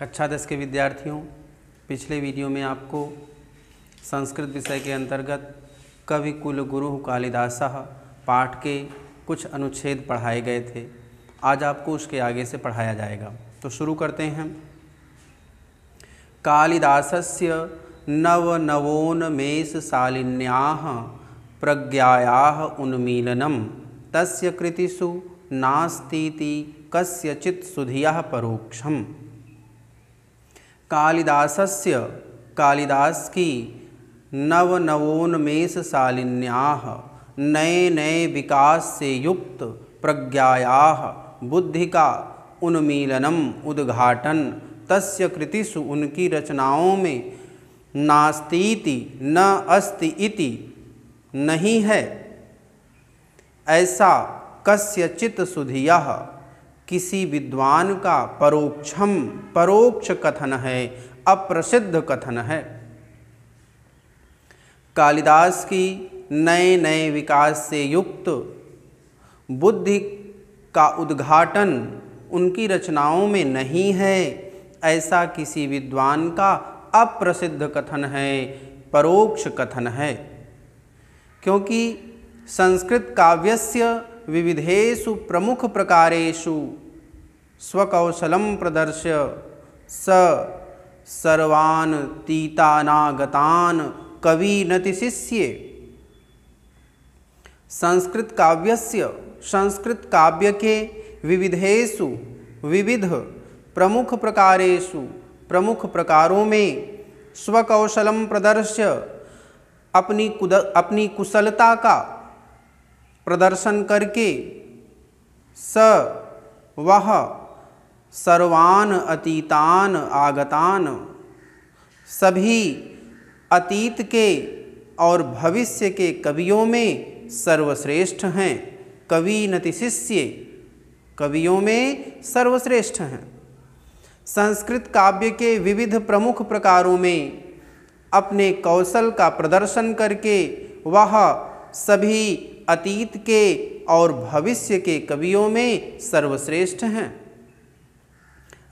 कक्षा 10 के विद्यार्थियों, पिछले वीडियो में आपको संस्कृत विषय के अंतर्गत कवि कुल गुरु कालिदासः पाठ के कुछ अनुच्छेद पढ़ाए गए थे। आज आपको उसके आगे से पढ़ाया जाएगा। तो शुरू करते हैं। कालिदासस्य नवनवोन्मेषशालिन्याः प्रज्ञायाः उन्मीलनं तस्य कृतिषु नास्तीति कस्यचित् सुधियः परोक्षम्। कालिदासस्य कालिदास की नवनवोन्मेषशालिन्याः नए नए विकास से युक्त प्रज्ञायाः बुद्धि का उन्मीलनम उद्घाटन तस्य कृतिषु उनकी रचनाओं में नास्तीति न अस्ति इति नहीं है ऐसा कस्यचित् सुधियः किसी विद्वान का परोक्ष कथन है, अप्रसिद्ध कथन है। कालिदास की नए नए विकास से युक्त बुद्धि का उद्घाटन उनकी रचनाओं में नहीं है ऐसा किसी विद्वान का अप्रसिद्ध कथन है, परोक्ष कथन है। क्योंकि संस्कृत काव्यस्य विविधेषु प्रमुख प्रकारेषु स्वकौशलं प्रदर्श्य सर्वान् तीतानागतान् कविनतिशिष्ये। संस्कृत काव्य के विविध प्रमुख प्रकारों में स्वकौशलम प्रदर्श्य अपनी कुशलता का प्रदर्शन करके वह सर्वान अतीतान आगतान सभी अतीत के और भविष्य के कवियों में सर्वश्रेष्ठ हैं। कविनतिशिष्ये कवियों में सर्वश्रेष्ठ हैं। संस्कृत काव्य के विविध प्रमुख प्रकारों में अपने कौशल का प्रदर्शन करके वह सभी अतीत के और भविष्य के कवियों में सर्वश्रेष्ठ हैं।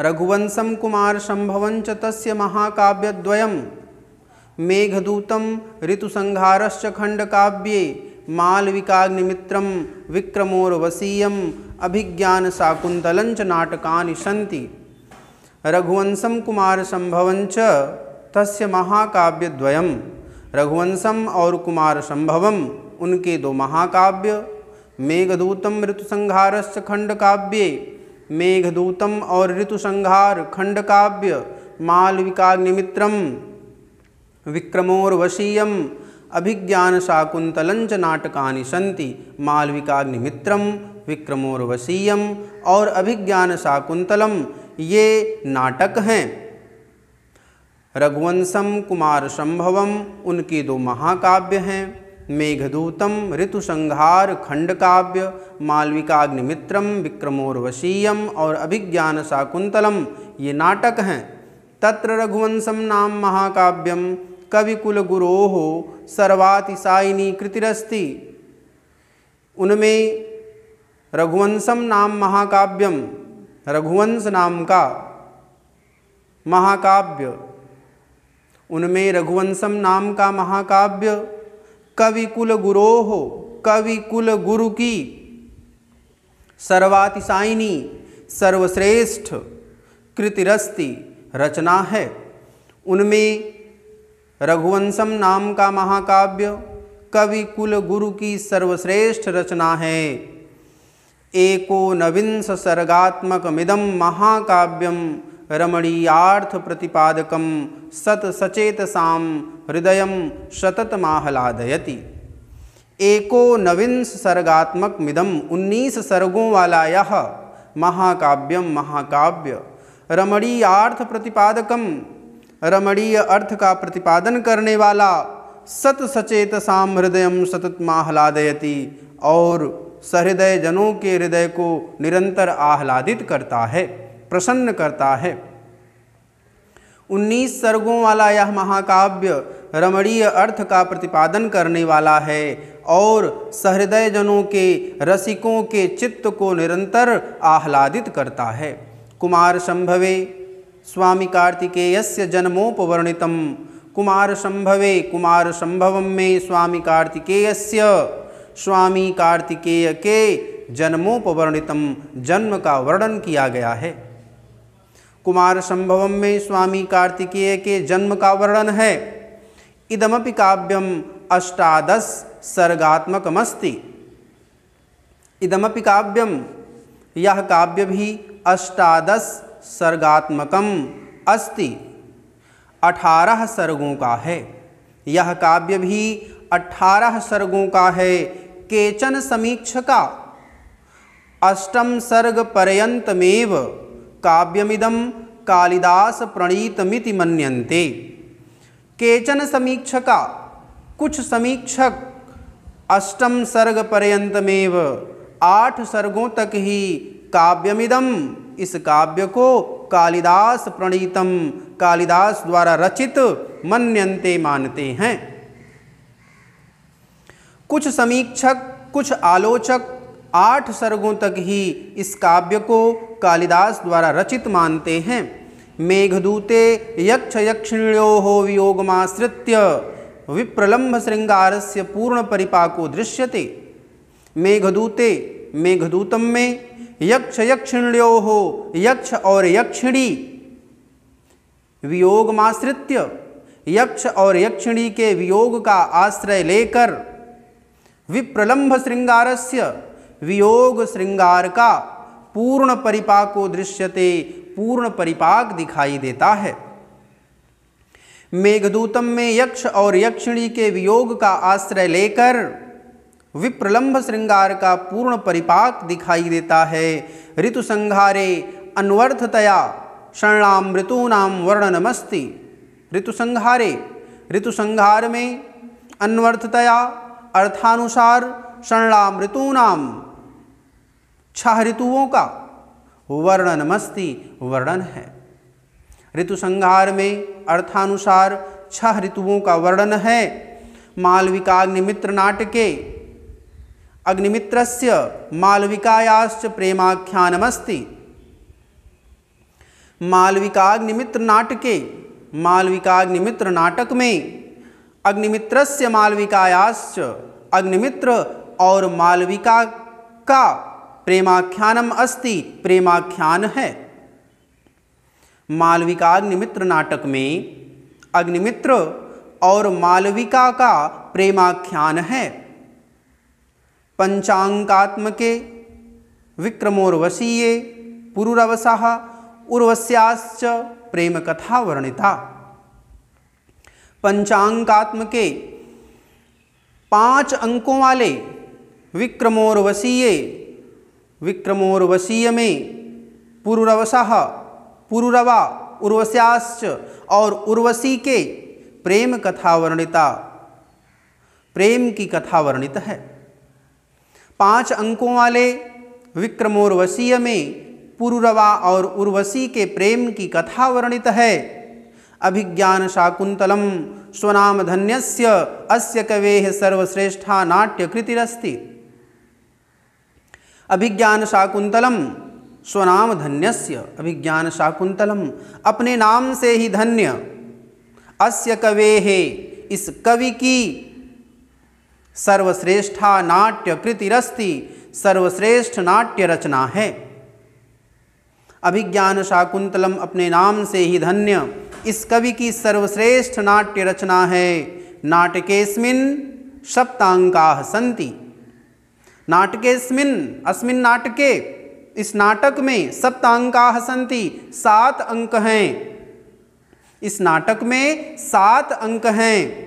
रघुवंशम कुमार संभवं च तस्य महाकाव्यद्वयम् मेघदूतं ऋतुसंहारश्च खंडकाव्ये मालविकाग्निमित्रं विक्रमोर्वशीयम् अभिज्ञानशाकुन्तलं च नाटकानि सन्ति। रघुवंशम कुमार संभवं च तस्य महाकाव्यद्वयम्, रघुवंशम और कुमार संभवम उनके दो महाकाव्य, मेघदूतम ऋतुसंहारश्च खंडकाव्ये, मेघदूतम और ऋतुसंहार खंडकाव्य, मालविकाग्निमित्रम विक्रमोर्वशीयम अभिज्ञानशाकुन्तलं च नाटकानि सन्ति। मालविकाग्निमित्रम विक्रमोर्वशीयम और अभिज्ञानशाकुन्तलम ये नाटक हैं। रघुवंशम कुमार संभवम उनके दो महाकाव्य हैं, मेघदूतम ऋतुसंहार खंडकाव्य, मालविकाग्निमित्रम विक्रमोर्वशीयम और अभिज्ञानशाकुन्तलम ये नाटक हैं। तत्र रघुवंशम नाम महाकाव्यम कविकुलगुरोः सर्वातिशायिनी कृतिरस्ति। उनमें रघुवंशम नाम महाकाव्यम, रघुवंश नाम का महाकाव्य, उनमें रघुवंशम नाम का महाकाव्य कविकुल गुरु की सर्वातिशायिनी सर्वश्रेष्ठ कृतिरस्ति रचना है। उनमें रघुवंशम नाम का महाकाव्य कविकुल गुरु की सर्वश्रेष्ठ रचना है। एकोनविंश सर्गात्मकमिदं महाकाव्यम रमणीयार्थ प्रतिपादकम सचेतसां हृदयं सततमाह्लादयति। एकोनविंश सर्गात्मक मिदम 19 सर्गों वाला यह महाकाव्य रमणीयार्थ प्रतिपादकम रमणीय अर्थ का प्रतिपादन करने वाला सचेतसां हृदयं सततमाह्लादयति और सहृदय जनों के हृदय को निरंतर आह्लादित करता है, प्रसन्न करता है। 19 सर्गों वाला यह महाकाव्य रमणीय अर्थ का प्रतिपादन करने वाला है और सहृदय जनों के रसिकों के चित्त को निरंतर आह्लादित करता है। कुमार संभवे स्वामी कार्तिकेयस्य जन्मोपवर्णितं कुमारसंभवे कुमारसंभवम में स्वामी कार्तिकेय के जन्मोपवर्णितम जन्म का वर्णन किया गया है। कुमारसंभवम में स्वामी कार्तिकेय के जन्म का वर्णन है। इदमपि काव्यम अष्टादश सर्गात्मकमस्ति। इदमपि काव्यम, यह काव्य भी अष्टादश सर्गात्मकम अस्ति, 18 सर्गों का है। यह काव्य भी 18 सर्गों का है। केचन समीक्षका अष्टम सर्ग पर्यंतमेव काव्यमिदं कालिदास प्रणीतमिति मन्यन्ते। केचन समीक्षका, कुछ समीक्षक अष्टम सर्ग पर्यंतमेव 8 सर्गों तक ही काव्यमिदं, इस काव्य को कालिदास प्रणीतम, कालिदास द्वारा रचित मन्यन्ते, मानते हैं। कुछ समीक्षक, कुछ आलोचक 8 सर्गों तक ही इस काव्य को कालिदास द्वारा रचित मानते हैं। मेघदूते यक्ष यक्षिण्योः वियोगमाश्रित्य विप्रलम्भ श्रृंगारस्य पूर्ण परिपाको दृश्यते। मेघदूते, मेघदूतम में यक्ष यक्षिण्योः, यक्ष और यक्षिणी वियोगमाश्रित्य, यक्ष और यक्षिणी के वियोग का आश्रय लेकर, विप्रलम्भ श्रृंगारस्य, वियोग श्रृंगार का पूर्ण परिपाको दृश्यते, पूर्ण परिपाक दिखाई देता है। मेघदूतम में यक्ष और यक्षिणी के वियोग का आश्रय लेकर विप्रलम्भ श्रृंगार का पूर्ण परिपाक दिखाई देता है। ऋतु संहारे अन्वर्थतया षण्णाम ऋतूनां वर्णनमस्ति। ऋतु संहारे, ऋतु संहार में अन्वर्थतया अर्थानुसार षण्णाम ऋतूनां 6 ऋतुओं का वर्णनमस्ति, वर्णन है। ऋतु संहार में अर्थानुसार 6 ऋतुओं का वर्णन है। मालविकाग्निमित्र नाटके अग्निमित्रस्य मालविकायाश्च प्रेमाख्यानमस्ति। मालविकाग्निमित्र नाटके, मालविकाग्निमित्र नाटक में अग्निमित्रस्य मालविकायाश्च, अग्निमित्र और मालविका का प्रेमाख्यानम अस्ति, प्रेमाख्यान है। मालविकाग्निमित्र नाटक में अग्निमित्र और मालविका का प्रेमाख्यान है। पंचांकात्मके विक्रमोर्वशीये पुरुरवसः उर्वश्याश्च प्रेम कथा वर्णिता। पंचांकात्मके 5 अंकों वाले विक्रमोर्वशीये, विक्रमोर्वशीय में पुरुरवसः, पुरुरवा, उर्वश्याश्च और उर्वशी के प्रेम कथा वर्णिता, प्रेम की कथा वर्णित है। 5 अंकों वाले विक्रमोर्वशीय में पुरुरवा और उर्वशी के प्रेम की कथा वर्णित है। अभिज्ञान शाकुंतलम स्वनाम धन्यस्य अस्य कवेः सर्वश्रेष्ठा नाट्यकृतिरस्ति। अभिज्ञान शाकुंतलम स्वनाम धन्यस्य, अभिज्ञान शाकुंतलम अपने नाम से ही धन्य, अस्य कवेः इस कवि की, सर्वश्रेष्ठा नाट्य कृतिरस्ति सर्वश्रेष्ठ नाट्य रचना है। अभिज्ञान शाकुंतलम अपने नाम से ही धन्य, इस कवि की सर्वश्रेष्ठ नाट्य रचना है। नाटकेस्मिन् सप्तांकाः सन्ति। नाटकेस्मिन्, अस्मिन् नाटके, इस नाटक में सप्तांकाः सन्ति 7 अंक हैं। इस नाटक में 7 अंक हैं।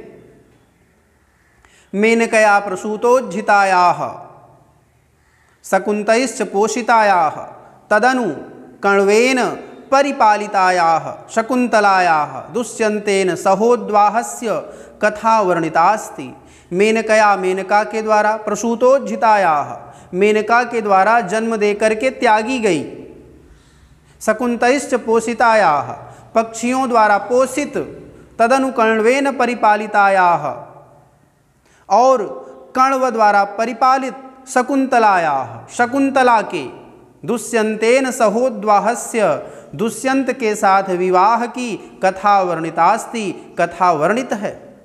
मेनकया प्रसूतोज्झितायाः शकुन्तैश्च पोषितायाः तदनु कण्वेन परिपालितायाः शकुन्तलायाः दुष्यन्तेन सहोद्वाहस्य कथा वर्णितास्ति। मेनकया, मेनका के द्वारा, प्रसूतोज्झितायाः, मेनका के द्वारा जन्म देकर के त्यागी गई, शकुन्तैश्च पोषितायाः, पक्षियों द्वारा पोषित, तदनु कण्वेन परिपालितायाः और कण्व द्वारा परिपालित शकुन्तलायाः, शकुन्तला के, दुष्यन्तेन सहोद्वाहस्य दुष्यंत के साथ विवाह की कथा वर्णितास्ति, कथा वर्णित है।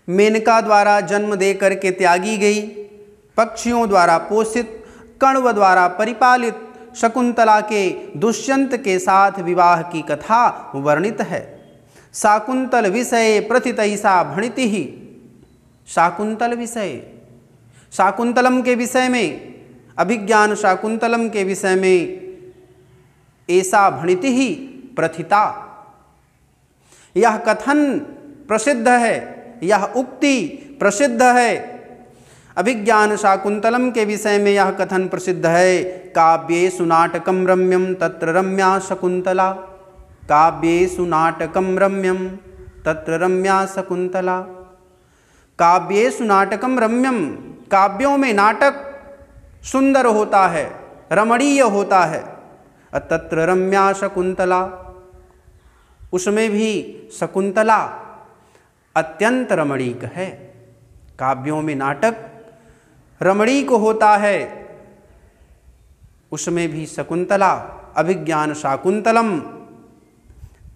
मेनका द्वारा जन्म देकर के त्यागी गई, पक्षियों द्वारा पोषित, कण्व द्वारा परिपालित शकुंतला के दुष्यंत के साथ विवाह की कथा वर्णित है। शाकुंतल विषय प्रथितैषा भणिति ही, शाकुंतल विषय, शाकुंतलम के विषय में, अभिज्ञान शाकुंतलम के विषय में ऐसा भणिति ही प्रथिता, यह कथन प्रसिद्ध है, यह उक्ति प्रसिद्ध है। अभिज्ञान शाकुंतलम के विषय में यह कथन प्रसिद्ध है, काव्येषु नाटकम रम्यम तत्र रम्या शकुंतला, काव्येषु नाटकम रम्यम तत्र रम्या शकुंतला। काव्येषु नाटकम रम्यम, काव्यों में नाटक सुंदर होता है, रमणीय होता है। तत्र रम्या शकुंतला, उसमें भी शकुंतला अत्यंत रमणीक है। काव्यों में नाटक रमणीक होता है, उसमें भी शकुंतला, अभिज्ञान शाकुंतलम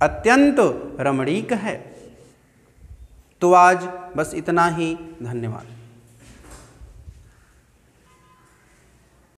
अत्यंत रमणीक है। तो आज बस इतना ही, धन्यवाद।